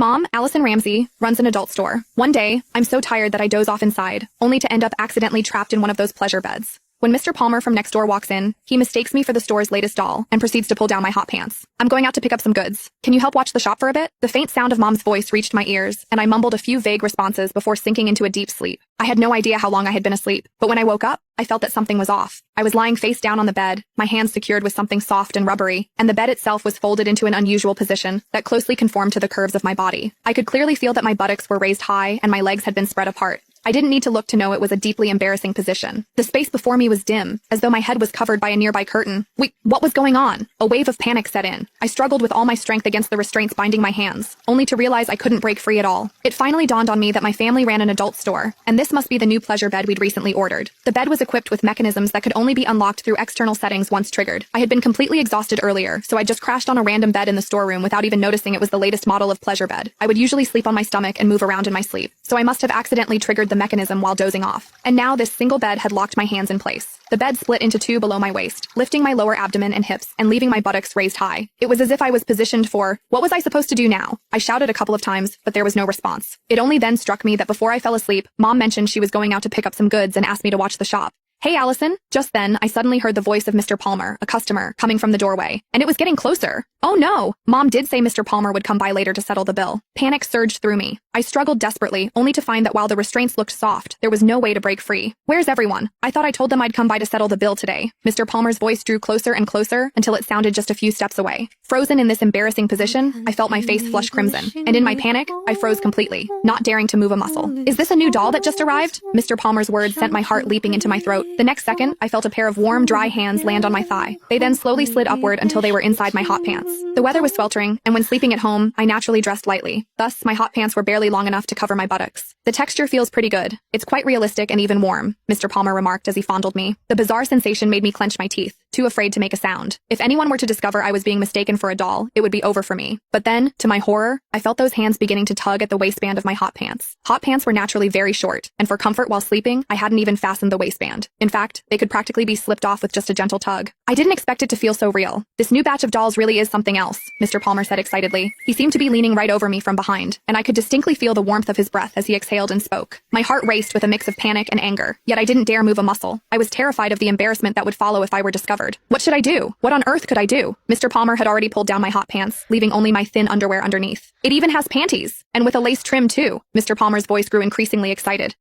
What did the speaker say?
mom, Allison Ramsey, runs an adult store. One day, I'm so tired that I doze off inside, only to end up accidentally trapped in one of those pleasure beds. When Mr. Palmer from next door walks in, he mistakes me for the store's latest doll and proceeds to pull down my hot pants. I'm going out to pick up some goods. Can you help watch the shop for a bit? The faint sound of mom's voice reached my ears, and I mumbled a few vague responses before sinking into a deep sleep. I had no idea how long I had been asleep, but when I woke up, I felt that something was off. I was lying face down on the bed, my hands secured with something soft and rubbery, and the bed itself was folded into an unusual position that closely conformed to the curves of my body. I could clearly feel that my buttocks were raised high and my legs had been spread apart. I didn't need to look to know it was a deeply embarrassing position. The space before me was dim, as though my head was covered by a nearby curtain. Wait, what was going on? A wave of panic set in. I struggled with all my strength against the restraints binding my hands, only to realize I couldn't break free at all. It finally dawned on me that my family ran an adult store, and this must be the new pleasure bed we'd recently ordered. The bed was equipped with mechanisms that could only be unlocked through external settings once triggered. I had been completely exhausted earlier, so I just crashed on a random bed in the storeroom without even noticing it was the latest model of pleasure bed. I would usually sleep on my stomach and move around in my sleep, so I must have accidentally triggered the mechanism while dozing off. And now this single bed had locked my hands in place. The bed split into two below my waist, lifting my lower abdomen and hips and leaving my buttocks raised high. It was as if I was positioned for, what was I supposed to do now? I shouted a couple of times, but there was no response. It only then struck me that before I fell asleep, Mom mentioned she was going out to pick up some goods and asked me to watch the shop. Hey, Allison. Just then, I suddenly heard the voice of Mr. Palmer, a customer, coming from the doorway, and it was getting closer. Oh no! Mom did say Mr. Palmer would come by later to settle the bill. Panic surged through me. I struggled desperately, only to find that while the restraints looked soft, there was no way to break free. Where's everyone? I thought I told them I'd come by to settle the bill today. Mr. Palmer's voice drew closer and closer until it sounded just a few steps away. Frozen in this embarrassing position, I felt my face flush crimson, and in my panic, I froze completely, not daring to move a muscle. Is this a new doll that just arrived? Mr. Palmer's words sent my heart leaping into my throat. The next second, I felt a pair of warm, dry hands land on my thigh. They then slowly slid upward until they were inside my hot pants. The weather was sweltering, and when sleeping at home, I naturally dressed lightly. Thus, my hot pants were barely long enough to cover my buttocks. The texture feels pretty good. It's quite realistic and even warm, Mr. Palmer remarked as he fondled me. The bizarre sensation made me clench my teeth, too afraid to make a sound. If anyone were to discover I was being mistaken for a doll, it would be over for me. But then, to my horror, I felt those hands beginning to tug at the waistband of my hot pants. Hot pants were naturally very short, and for comfort while sleeping, I hadn't even fastened the waistband. In fact, they could practically be slipped off with just a gentle tug. I didn't expect it to feel so real. This new batch of dolls really is something else, Mr. Palmer said excitedly. He seemed to be leaning right over me from behind, and I could distinctly feel the warmth of his breath as he exhaled and spoke. My heart raced with a mix of panic and anger, yet I didn't dare move a muscle. I was terrified of the embarrassment that would follow if I were discovered. What should I do? What on earth could I do? Mr. Palmer had already pulled down my hot pants, leaving only my thin underwear underneath. It even has panties, and with a lace trim too. Mr. Palmer's voice grew increasingly excited.